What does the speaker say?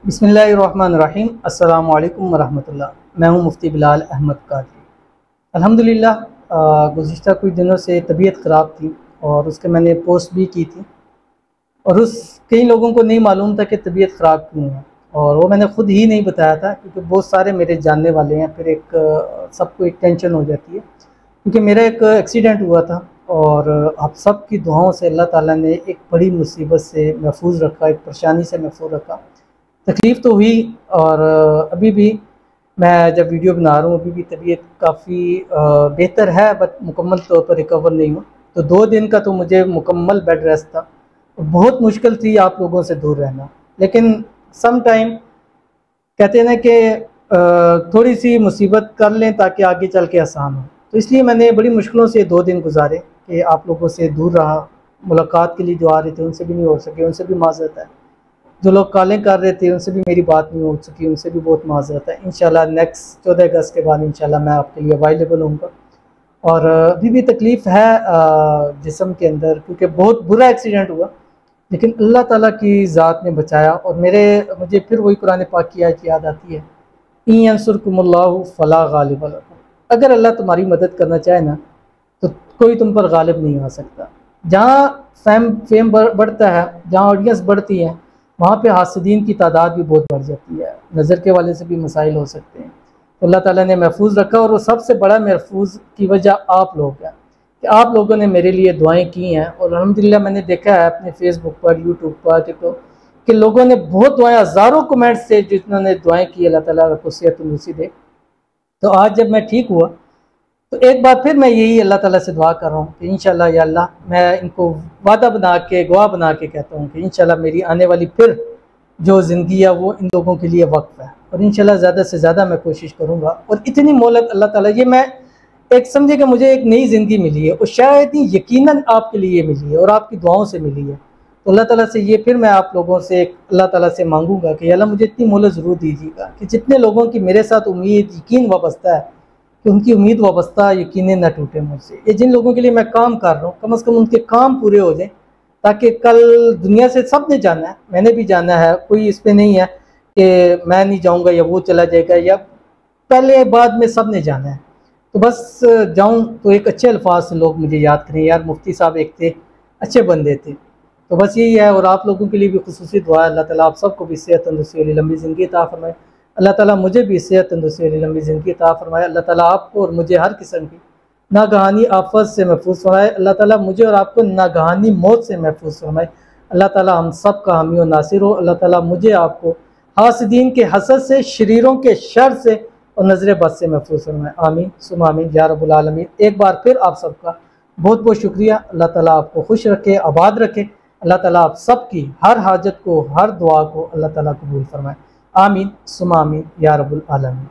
बिस्मिल्लाहिर्रहमानिर्रहीम। अस्सलामु अलैकुम वरहमतुल्लाह। मैं हूं मुफ्ती बिलाल अहमद कादरी। अल्हम्दुलिल्लाह गुज़िश्ता कुछ दिनों से तबीयत ख़राब थी और उसके मैंने पोस्ट भी की थी और उस कई लोगों को नहीं मालूम था कि तबीयत ख़राब क्यों है और वो मैंने ख़ुद ही नहीं बताया था क्योंकि बहुत सारे मेरे जानने वाले हैं। फिर सबको एक टेंशन हो जाती है क्योंकि मेरा एक एक्सीडेंट हुआ था और आप सब की दुआओं से अल्लाह ताला ने एक बड़ी मुसीबत से महफूज रखा, एक परेशानी से महफूज रखा। तकलीफ़ तो हुई और अभी भी मैं जब वीडियो बना रहा हूँ अभी भी तबीयत काफ़ी बेहतर है, बट मुकम्मल तौर पर रिकवर नहीं हूँ। तो 2 दिन का तो मुझे मुकम्मल बेड रेस्ट था। बहुत मुश्किल थी आप लोगों से दूर रहना, लेकिन सम टाइम कहते हैं ना कि थोड़ी सी मुसीबत कर लें ताकि आगे चल के आसान हो। तो इसलिए मैंने बड़ी मुश्किलों से 2 दिन गुजारे कि आप लोगों से दूर रहा। मुलाकात के लिए जो आ रहे थे उनसे भी नहीं हो सके, उनसे भी माज़रत है। जो लोग कॉलिंग कर रहे थे उनसे भी मेरी बात नहीं हो सकी, उनसे भी बहुत माज़रत है। इंशाल्लाह नेक्स्ट 14 अगस्त के बाद इंशाल्लाह मैं आपके लिए अवेलेबल होऊंगा। और अभी भी तकलीफ़ है जिस्म के अंदर क्योंकि बहुत बुरा एक्सीडेंट हुआ, लेकिन अल्लाह ताला की ज़ात ने बचाया। और मुझे फिर वही कुरान पाक की आयत याद आती है, इन यंसुरकुमुल्लाहु फला गालिब लकुम। अगर अल्लाह तुम्हारी मदद करना चाहे ना तो कोई तुम पर गालिब नहीं आ सकता। जहाँ फेम बढ़ता है, जहाँ ऑडियंस बढ़ती है, वहाँ पे हासिदीन की तादाद भी बहुत बढ़ जाती है। नज़र के वाले से भी मसाइल हो सकते हैं। तो अल्लाह ताला ने महफूज रखा और वो सबसे बड़ा महफूज की वजह आप लोग हैं कि आप लोगों ने मेरे लिए दुआएं की हैं। और अल्हम्दुलिल्लाह मैंने देखा है अपने फेसबुक पर, यूट्यूब पर, टिकटॉक कि लोगों ने बहुत दुआएं, हज़ारों कमेंट्स से जिन्होंने दुआएं की, अल्लाह ताला आपको सेहत तंदुरुस्ती दे। तो आज जब मैं ठीक हुआ तो एक बार फिर मैं यही अल्लाह ताला से दुआ कर रहा हूँ कि इंशाल्लाह या अल्लाह, मैं इनको वादा बना के, गवाह बना के कहता हूँ कि इंशाल्लाह मेरी आने वाली फिर जो ज़िंदगी है वो इन लोगों के लिए वक्फ है। और इंशाल्लाह ज़्यादा से ज़्यादा मैं कोशिश करूँगा। और इतनी मोहलत अल्लाह ताला, ये मैं एक समझे कि मुझे एक नई ज़िंदगी मिली है और शायद ही यकीनन आपके लिए मिली है और आपकी दुआओं से मिली है। तो अल्लाह ताला से ये फिर मैं आप लोगों से अल्लाह ताला से मांगूंगा कि अल्लाह मुझे इतनी मोहलत ज़रूर दीजिएगा कि जितने लोगों की मेरे साथ उम्मीद, यकीन वाबस्ता है, कि उनकी उम्मीद वाबस्ता यकीन न टूटे मुझसे। ये जिन लोगों के लिए मैं काम कर रहा हूँ, कम से कम उनके काम पूरे हो जाएं ताकि कल दुनिया से सब ने जाना है, मैंने भी जाना है। कोई इस पे नहीं है कि मैं नहीं जाऊँगा या वो चला जाएगा, या पहले बाद में सब ने जाना है। तो बस जाऊँ तो एक अच्छे अल्फाज से लोग मुझे याद करें, यार मुफ्ती साहब एक थे, अच्छे बंदे थे। तो बस यही है। और आप लोगों के लिए भी खुसूसी दुआ है, अल्लाह ताला आप सबको भी सेहत तंदुरुस्ती वाली लंबी ज़िंदगी अता फरमाए। अल्लाह ताला मुझे भी सेहत तंदुरुस्ती वाली लंबी ज़िंदगी अता फरमाए। अल्लाह ताला आपको और मुझे हर किस्म की नागहानी आफत से महफूज फरमाए। अल्लाह ताला मुझे और आपको नागहानी मौत से महफूज फरमाए। अल्लाह ताला हम सब का हामी और नासिर हो। अल्लाह ताला मुझे आपको हासिदीन के हसद से, शरीरों के शर से और नज़र बद से महफूज फरमाए। आमीन सुम्मा आमीन या रब्बुल आलमीन। एक बार फिर आप सबका बहुत बहुत शुक्रिया। अल्लाह ताला आपको खुश रखे, आबाद रखे। अल्लाह ताला आप सबकी हर हाजत को, हर दुआ को अल्लाह ताला कबूल फरमाए। आमीन सुम्मा आमीन या रब्बुल आलमीन।